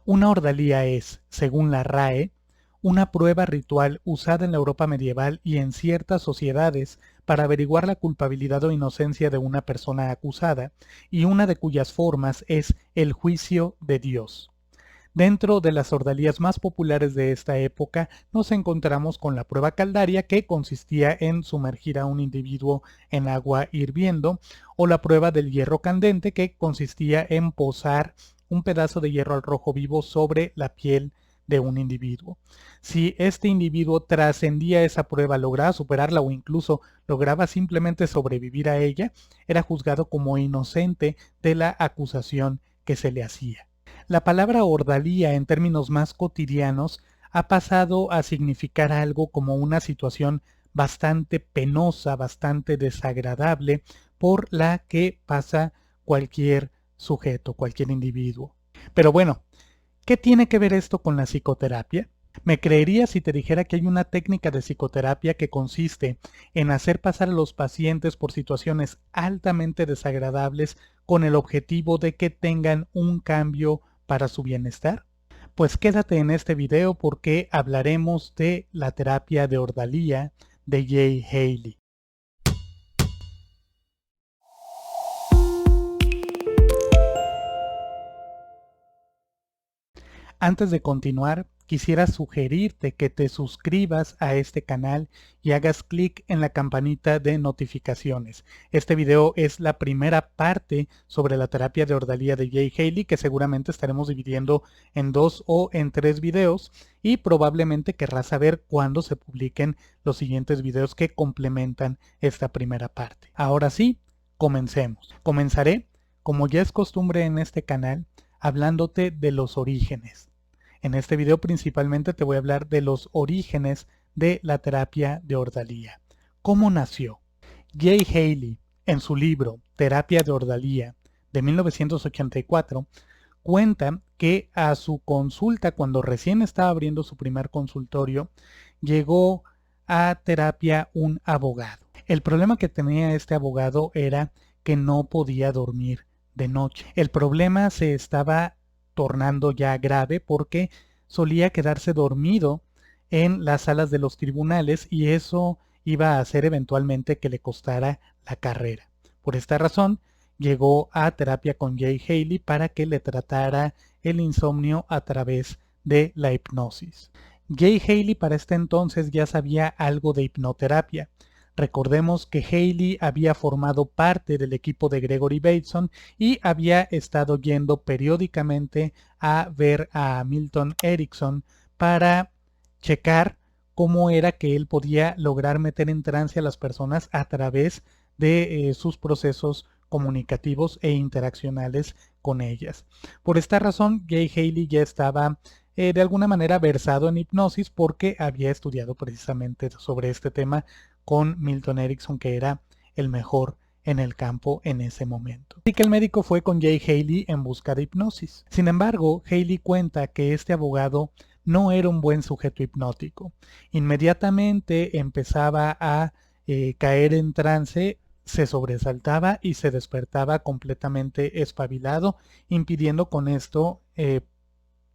Una ordalía es, según la RAE, una prueba ritual usada en la Europa medieval y en ciertas sociedades para averiguar la culpabilidad o inocencia de una persona acusada, y una de cuyas formas es el juicio de Dios. Dentro de las ordalías más populares de esta época nos encontramos con la prueba caldaria, que consistía en sumergir a un individuo en agua hirviendo, o la prueba del hierro candente, que consistía en posar un pedazo de hierro al rojo vivo sobre la piel de un individuo. Si este individuo trascendía esa prueba, lograba superarla o incluso lograba simplemente sobrevivir a ella, era juzgado como inocente de la acusación que se le hacía. La palabra ordalía en términos más cotidianos ha pasado a significar algo como una situación bastante penosa, bastante desagradable, por la que pasa cualquier sujeto, cualquier individuo. Pero bueno, ¿qué tiene que ver esto con la psicoterapia? ¿Me creerías si te dijera que hay una técnica de psicoterapia que consiste en hacer pasar a los pacientes por situaciones altamente desagradables con el objetivo de que tengan un cambio para su bienestar? Pues quédate en este video porque hablaremos de la terapia de ordalía de Jay Haley. Antes de continuar, quisiera sugerirte que te suscribas a este canal y hagas clic en la campanita de notificaciones. Este video es la primera parte sobre la terapia de ordalía de Jay Haley, que seguramente estaremos dividiendo en 2 o en 3 videos, y probablemente querrás saber cuándo se publiquen los siguientes videos que complementan esta primera parte. Ahora sí, comencemos. Comenzaré, como ya es costumbre en este canal, hablándote de los orígenes. En este video principalmente te voy a hablar de los orígenes de la terapia de ordalía. ¿Cómo nació? Jay Haley, en su libro Terapia de Ordalía de 1984, cuenta que a su consulta, cuando recién estaba abriendo su primer consultorio, llegó a terapia un abogado. El problema que tenía este abogado era que no podía dormir de noche. El problema se estaba tornando ya grave porque solía quedarse dormido en las salas de los tribunales, y eso iba a hacer eventualmente que le costara la carrera. Por esta razón, llegó a terapia con Jay Haley para que le tratara el insomnio a través de la hipnosis. Jay Haley para este entonces ya sabía algo de hipnoterapia. Recordemos que Haley había formado parte del equipo de Gregory Bateson y había estado yendo periódicamente a ver a Milton Erickson para checar cómo era que él podía lograr meter en trance a las personas a través de sus procesos comunicativos e interaccionales con ellas. Por esta razón, Jay Haley ya estaba de alguna manera versado en hipnosis porque había estudiado precisamente sobre este tema con Milton Erickson, que era el mejor en el campo en ese momento. Así que el médico fue con Jay Haley en busca de hipnosis. Sin embargo, Haley cuenta que este abogado no era un buen sujeto hipnótico. Inmediatamente empezaba a caer en trance, se sobresaltaba y se despertaba completamente espabilado, impidiendo con esto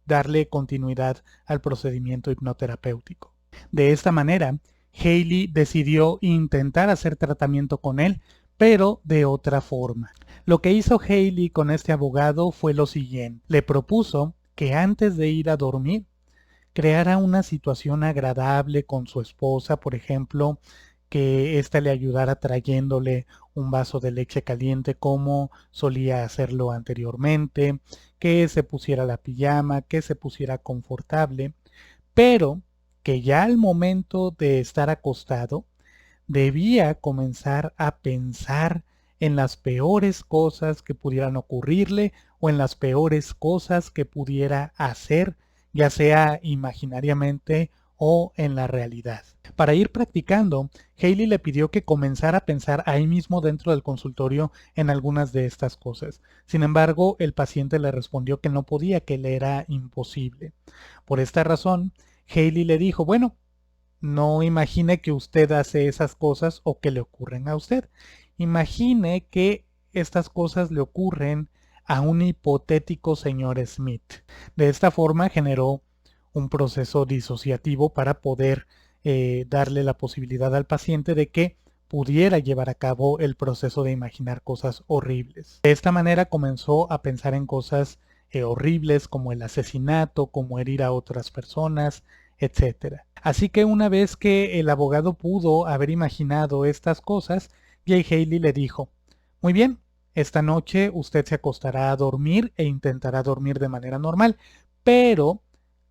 darle continuidad al procedimiento hipnoterapéutico. De esta manera, Haley decidió intentar hacer tratamiento con él, pero de otra forma. Lo que hizo Haley con este abogado fue lo siguiente. Le propuso que antes de ir a dormir, creara una situación agradable con su esposa, por ejemplo, que ésta le ayudara trayéndole un vaso de leche caliente como solía hacerlo anteriormente, que se pusiera la pijama, que se pusiera confortable, pero que ya al momento de estar acostado debía comenzar a pensar en las peores cosas que pudieran ocurrirle o en las peores cosas que pudiera hacer, ya sea imaginariamente o en la realidad. Para ir practicando, Haley le pidió que comenzara a pensar ahí mismo dentro del consultorio en algunas de estas cosas. Sin embargo, el paciente le respondió que no podía, que le era imposible. Por esta razón, Haley le dijo, bueno, no imagine que usted hace esas cosas o que le ocurren a usted. Imagine que estas cosas le ocurren a un hipotético señor Smith. De esta forma generó un proceso disociativo para poder darle la posibilidad al paciente de que pudiera llevar a cabo el proceso de imaginar cosas horribles. De esta manera comenzó a pensar en cosas horribles como el asesinato, como herir a otras personas, etc. Así que una vez que el abogado pudo haber imaginado estas cosas, Jay Haley le dijo: muy bien, esta noche usted se acostará a dormir e intentará dormir de manera normal, pero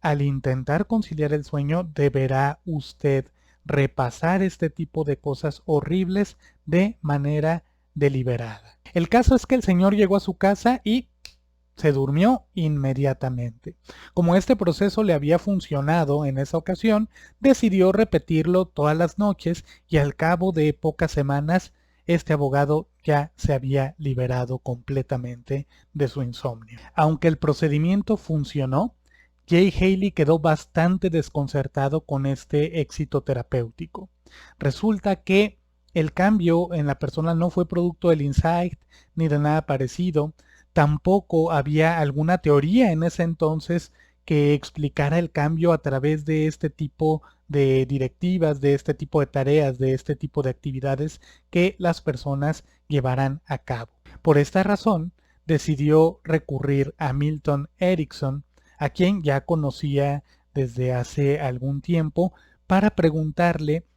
al intentar conciliar el sueño deberá usted repasar este tipo de cosas horribles de manera deliberada. El caso es que el señor llegó a su casa y se durmió inmediatamente. Como este proceso le había funcionado en esa ocasión, decidió repetirlo todas las noches y al cabo de pocas semanas este abogado ya se había liberado completamente de su insomnio. Aunque el procedimiento funcionó, Jay Haley quedó bastante desconcertado con este éxito terapéutico. Resulta que el cambio en la persona no fue producto del insight ni de nada parecido. Tampoco había alguna teoría en ese entonces que explicara el cambio a través de este tipo de directivas, de este tipo de tareas, de este tipo de actividades que las personas llevaran a cabo. Por esta razón, decidió recurrir a Milton Erickson, a quien ya conocía desde hace algún tiempo, para preguntarle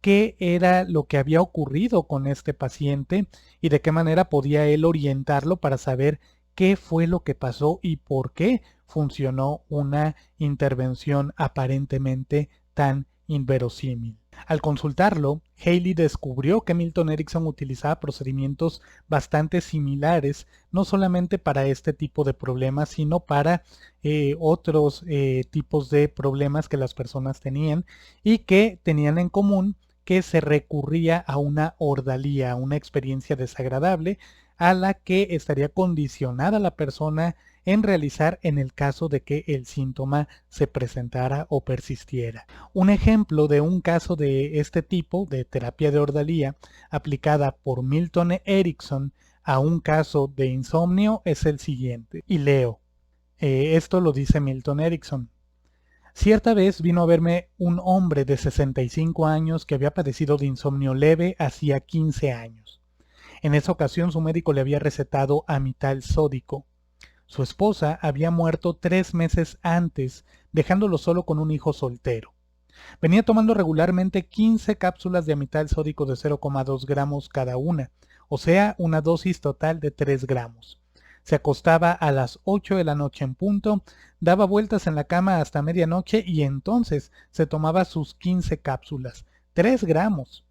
qué era lo que había ocurrido con este paciente y de qué manera podía él orientarlo para saber qué fue lo que pasó y por qué funcionó una intervención aparentemente tan inverosímil. Al consultarlo, Haley descubrió que Milton Erickson utilizaba procedimientos bastante similares, no solamente para este tipo de problemas, sino para otros tipos de problemas que las personas tenían y que tenían en común que se recurría a una ordalía, una experiencia desagradable a la que estaría condicionada la persona en realizar en el caso de que el síntoma se presentara o persistiera. Un ejemplo de un caso de este tipo, de terapia de ordalía, aplicada por Milton Erickson a un caso de insomnio, es el siguiente. Y leo. Esto lo dice Milton Erickson. Cierta vez vino a verme un hombre de 65 años que había padecido de insomnio leve hacía 15 años. En esa ocasión su médico le había recetado amital sódico. Su esposa había muerto 3 meses antes, dejándolo solo con un hijo soltero. Venía tomando regularmente 15 cápsulas de amital sódico de 0,2 gramos cada una, o sea, una dosis total de 3 gramos. Se acostaba a las 8 de la noche en punto, daba vueltas en la cama hasta medianoche y entonces se tomaba sus 15 cápsulas, 3 gramos.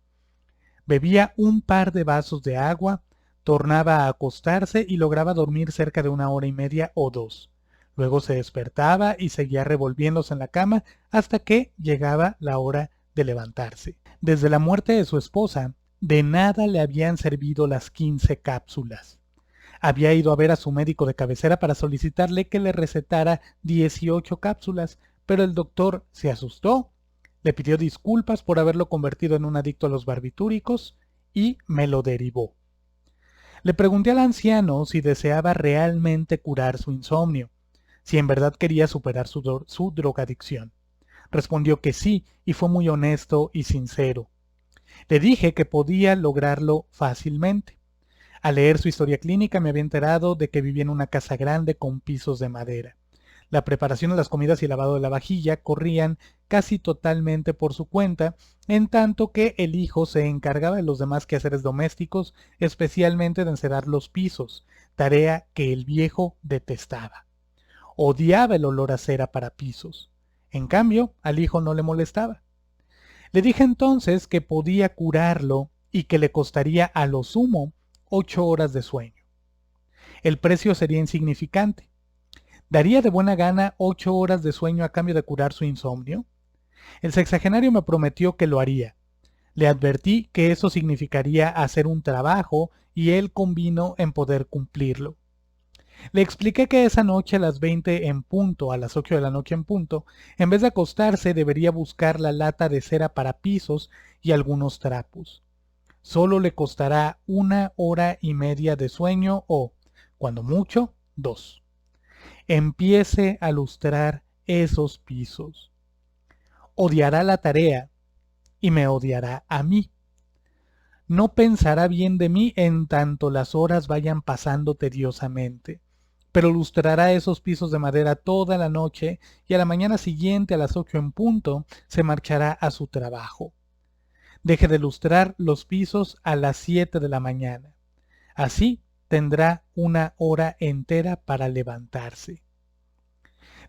Bebía un par de vasos de agua, tornaba a acostarse y lograba dormir cerca de 1 hora y media o 2. Luego se despertaba y seguía revolviéndose en la cama hasta que llegaba la hora de levantarse. Desde la muerte de su esposa, de nada le habían servido las 15 cápsulas. Había ido a ver a su médico de cabecera para solicitarle que le recetara 18 cápsulas, pero el doctor se asustó, le pidió disculpas por haberlo convertido en un adicto a los barbitúricos y me lo derivó. Le pregunté al anciano si deseaba realmente curar su insomnio, si en verdad quería superar su drogadicción. Respondió que sí y fue muy honesto y sincero. Le dije que podía lograrlo fácilmente. Al leer su historia clínica me había enterado de que vivía en una casa grande con pisos de madera. La preparación de las comidas y el lavado de la vajilla corrían casi totalmente por su cuenta, en tanto que el hijo se encargaba de los demás quehaceres domésticos, especialmente de encerar los pisos, tarea que el viejo detestaba. Odiaba el olor a cera para pisos. En cambio, al hijo no le molestaba. Le dije entonces que podía curarlo y que le costaría a lo sumo 8 horas de sueño. El precio sería insignificante. ¿Daría de buena gana 8 horas de sueño a cambio de curar su insomnio? El sexagenario me prometió que lo haría. Le advertí que eso significaría hacer un trabajo y él convino en poder cumplirlo. Le expliqué que esa noche a las 20 en punto, a las 8 de la noche en punto, en vez de acostarse debería buscar la lata de cera para pisos y algunos trapos. Solo le costará 1 hora y media de sueño o, cuando mucho, 2. Empiece a lustrar esos pisos. Odiará la tarea y me odiará a mí. No pensará bien de mí en tanto las horas vayan pasando tediosamente, pero lustrará esos pisos de madera toda la noche y a la mañana siguiente a las 8 en punto se marchará a su trabajo. Deje de lustrar los pisos a las 7 de la mañana. Así tendrá una hora entera para levantarse.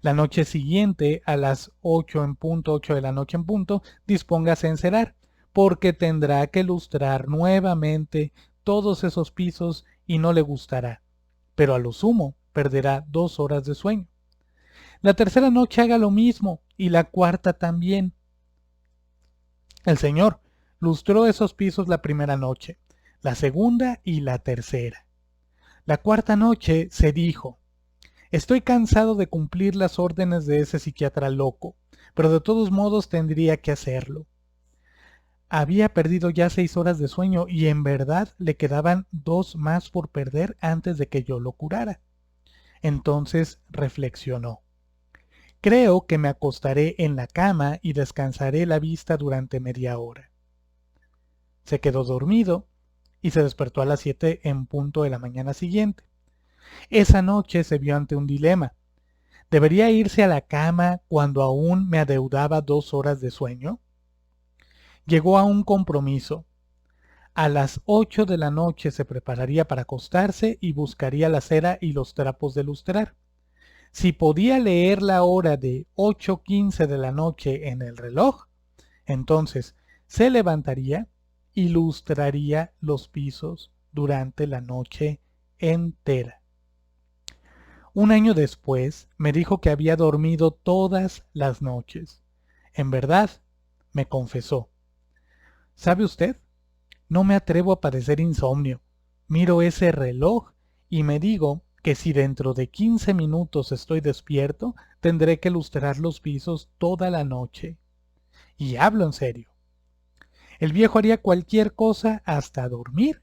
La noche siguiente, a las 8 en punto, 8 de la noche en punto, dispóngase a encerar, porque tendrá que lustrar nuevamente todos esos pisos y no le gustará, pero a lo sumo perderá 2 horas de sueño. La tercera noche haga lo mismo y la cuarta también. El señor lustró esos pisos la primera noche, la segunda y la tercera. La cuarta noche se dijo: estoy cansado de cumplir las órdenes de ese psiquiatra loco, pero de todos modos tendría que hacerlo. Había perdido ya 6 horas de sueño y en verdad le quedaban 2 más por perder antes de que yo lo curara. Entonces reflexionó: creo que me acostaré en la cama y descansaré la vista durante media hora. Se quedó dormido y se despertó a las 7 en punto de la mañana siguiente. Esa noche se vio ante un dilema. ¿Debería irse a la cama cuando aún me adeudaba 2 horas de sueño? Llegó a un compromiso. A las 8 de la noche se prepararía para acostarse y buscaría la cera y los trapos de lustrar. Si podía leer la hora de 8:15 de la noche en el reloj, entonces se levantaría y lustraría los pisos durante la noche entera. Un año después me dijo que había dormido todas las noches. En verdad, me confesó: ¿sabe usted? No me atrevo a padecer insomnio. Miro ese reloj y me digo que si dentro de 15 minutos estoy despierto, tendré que lustrar los pisos toda la noche. Y hablo en serio. El viejo haría cualquier cosa hasta dormir,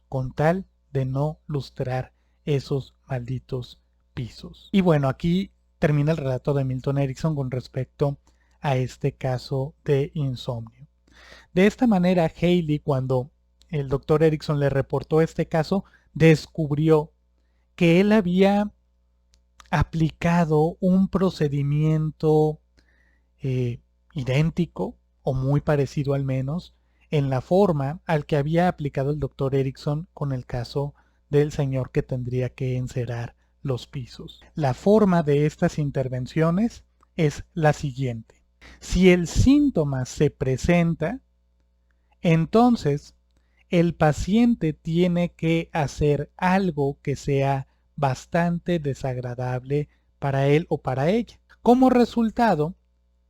con tal de no lustrar esos malditos pisos. Y bueno, aquí termina el relato de Milton Erickson con respecto a este caso de insomnio. De esta manera, Haley, cuando el doctor Erickson le reportó este caso, descubrió que él había aplicado un procedimiento idéntico o muy parecido al menos en la forma al que había aplicado el doctor Erickson con el caso del señor que tendría que encerar los pisos. La forma de estas intervenciones es la siguiente: si el síntoma se presenta, entonces el paciente tiene que hacer algo que sea bastante desagradable para él o para ella. Como resultado,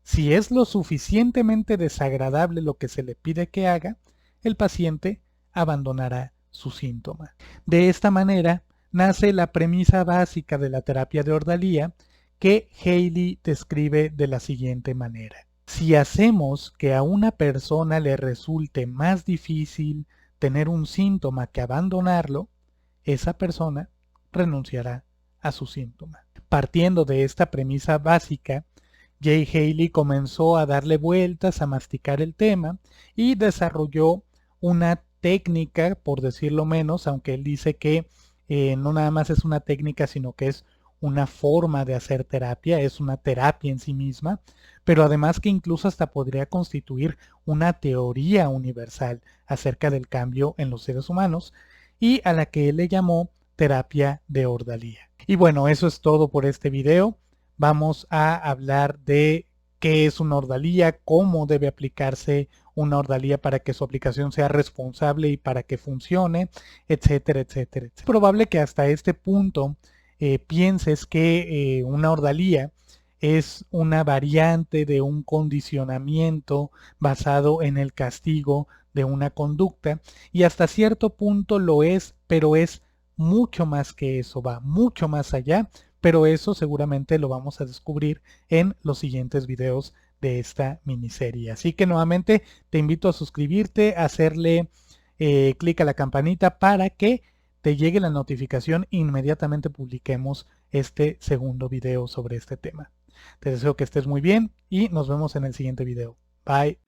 si es lo suficientemente desagradable lo que se le pide que haga, el paciente abandonará su síntoma. De esta manera nace la premisa básica de la terapia de ordalía, que Haley describe de la siguiente manera: si hacemos que a una persona le resulte más difícil tener un síntoma que abandonarlo, esa persona renunciará a su síntoma. Partiendo de esta premisa básica, Jay Haley comenzó a darle vueltas, a masticar el tema y desarrolló una técnica, por decirlo menos, aunque él dice que no nada más es una técnica, sino que es una forma de hacer terapia, es una terapia en sí misma, pero además que incluso hasta podría constituir una teoría universal acerca del cambio en los seres humanos, y a la que él le llamó terapia de ordalía. Y bueno, eso es todo por este video. Vamos a hablar de qué es una ordalía, cómo debe aplicarse una ordalía para que su aplicación sea responsable y para que funcione, etcétera, etcétera. Es probable que hasta este punto pienses que una ordalía es una variante de un condicionamiento basado en el castigo de una conducta, y hasta cierto punto lo es, pero es mucho más que eso, va mucho más allá, pero eso seguramente lo vamos a descubrir en los siguientes videos de esta miniserie. Así que nuevamente te invito a suscribirte, a hacerle clic a la campanita para que te llegue la notificación e inmediatamente publiquemos este segundo video sobre este tema. Te deseo que estés muy bien y nos vemos en el siguiente video. Bye.